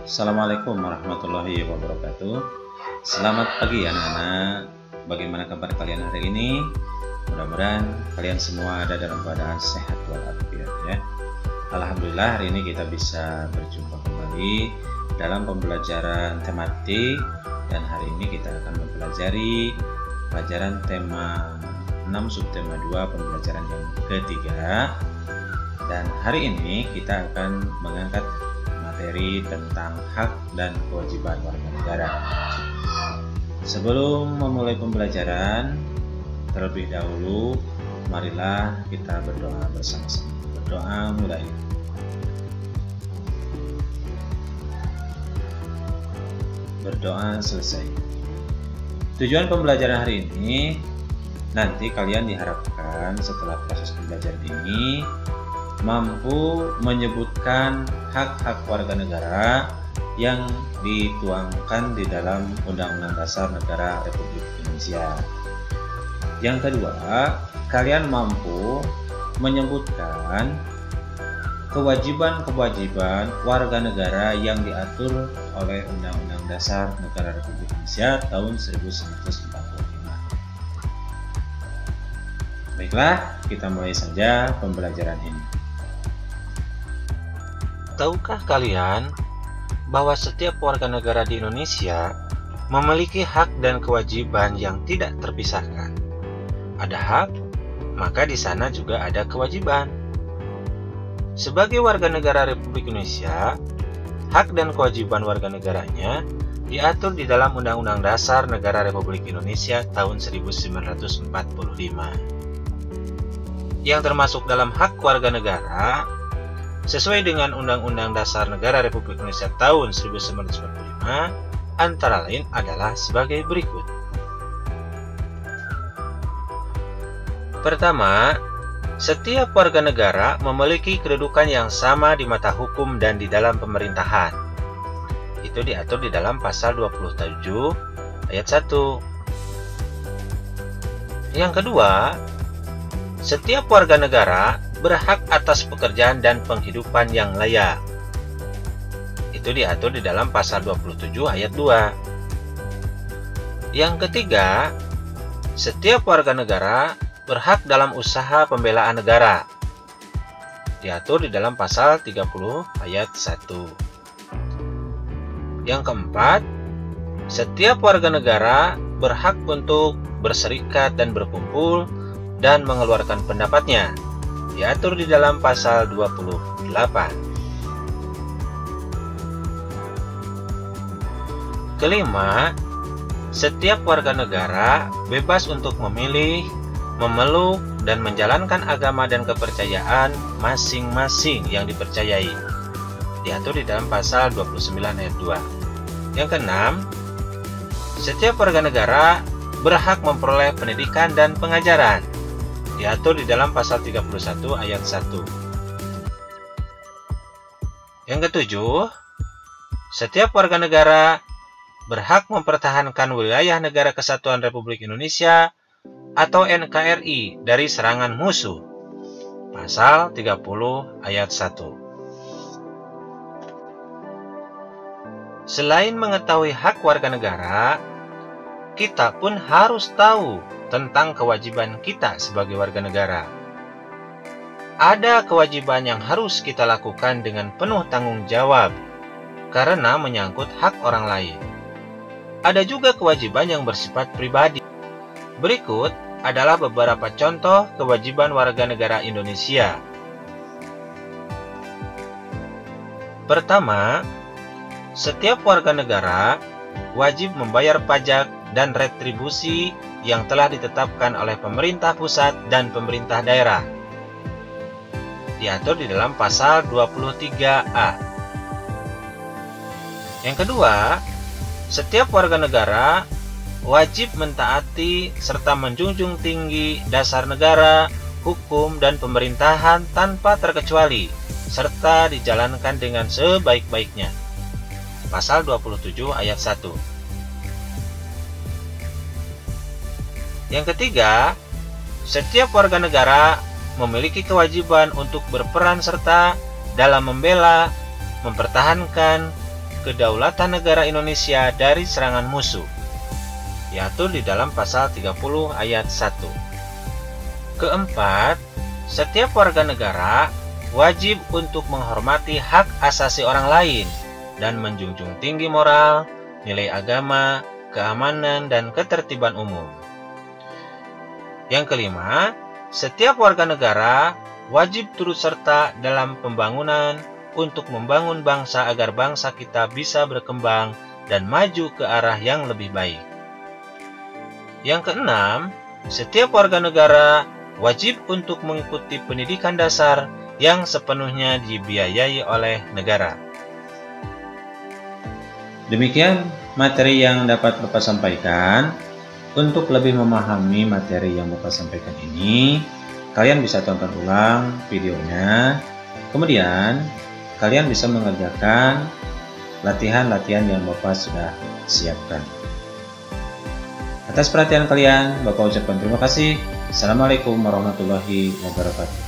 Assalamualaikum warahmatullahi wabarakatuh. Selamat pagi anak-anak. Bagaimana kabar kalian hari ini? Mudah-mudahan kalian semua ada dalam keadaan sehat walafiat ya. Alhamdulillah hari ini kita bisa berjumpa kembali dalam pembelajaran tematik, dan hari ini kita akan mempelajari pelajaran tema 6 subtema 2 pembelajaran yang ketiga. Dan hari ini kita akan mengangkat materi tentang hak dan kewajiban warga negara. Sebelum memulai pembelajaran, terlebih dahulu marilah kita berdoa bersama-sama. Berdoa mulai. Berdoa selesai. Tujuan pembelajaran hari ini, nanti kalian diharapkan setelah proses pembelajaran ini mampu menyebutkan hak-hak warga negara yang dituangkan di dalam Undang-Undang Dasar Negara Republik Indonesia. Yang kedua, kalian mampu menyebutkan kewajiban-kewajiban warga negara yang diatur oleh Undang-Undang Dasar Negara Republik Indonesia tahun 1945. Baiklah, kita mulai saja pembelajaran ini. Tahukah kalian bahwa setiap warga negara di Indonesia memiliki hak dan kewajiban yang tidak terpisahkan? Ada hak, maka di sana juga ada kewajiban. Sebagai warga negara Republik Indonesia, hak dan kewajiban warga negaranya diatur di dalam Undang-Undang Dasar Negara Republik Indonesia tahun 1945. Yang termasuk dalam hak warga negara sesuai dengan Undang-Undang Dasar Negara Republik Indonesia tahun 1945, antara lain adalah sebagai berikut. Pertama, setiap warga negara memiliki kedudukan yang sama di mata hukum dan di dalam pemerintahan. Itu diatur di dalam pasal 27 ayat 1. Yang kedua, setiap warga negara berhak atas pekerjaan dan penghidupan yang layak. Itu diatur di dalam pasal 27 ayat 2. Yang ketiga, setiap warga negara berhak dalam usaha pembelaan negara. Diatur di dalam pasal 30 ayat 1. Yang keempat, setiap warga negara berhak untuk berserikat dan berkumpul dan mengeluarkan pendapatnya. Diatur di dalam pasal 28. Kelima, setiap warga negara bebas untuk memilih, memeluk, dan menjalankan agama dan kepercayaan masing-masing yang dipercayai. Diatur di dalam pasal 29 ayat 2. Yang keenam, setiap warga negara berhak memperoleh pendidikan dan pengajaran. Diatur di dalam pasal 31 ayat 1. Yang ketujuh, setiap warga negara berhak mempertahankan wilayah Negara Kesatuan Republik Indonesia atau NKRI dari serangan musuh. Pasal 30 ayat 1. Selain mengetahui hak warga negara, kita pun harus tahu tentang kewajiban kita sebagai warga negara. Ada kewajiban yang harus kita lakukan dengan penuh tanggung jawab karena menyangkut hak orang lain. Ada juga kewajiban yang bersifat pribadi. Berikut adalah beberapa contoh kewajiban warga negara Indonesia. Pertama, setiap warga negara wajib membayar pajak dan retribusi yang telah ditetapkan oleh pemerintah pusat dan pemerintah daerah. Diatur di dalam pasal 23A. Yang kedua, setiap warga negara wajib mentaati serta menjunjung tinggi dasar negara, hukum, dan pemerintahan tanpa terkecuali, serta dijalankan dengan sebaik-baiknya. Pasal 27 ayat 1. Yang ketiga, setiap warga negara memiliki kewajiban untuk berperan serta dalam membela, mempertahankan, kedaulatan negara Indonesia dari serangan musuh. Diatur di dalam pasal 30 ayat 1. Keempat, setiap warga negara wajib untuk menghormati hak asasi orang lain dan menjunjung tinggi moral, nilai agama, keamanan, dan ketertiban umum. Yang kelima, setiap warga negara wajib turut serta dalam pembangunan untuk membangun bangsa agar bangsa kita bisa berkembang dan maju ke arah yang lebih baik. Yang keenam, setiap warga negara wajib untuk mengikuti pendidikan dasar yang sepenuhnya dibiayai oleh negara. Demikian materi yang dapat Bapak sampaikan. Untuk lebih memahami materi yang Bapak sampaikan ini, kalian bisa tonton ulang videonya. Kemudian, kalian bisa mengerjakan latihan-latihan yang Bapak sudah siapkan. Atas perhatian kalian, Bapak ucapkan terima kasih. Assalamualaikum warahmatullahi wabarakatuh.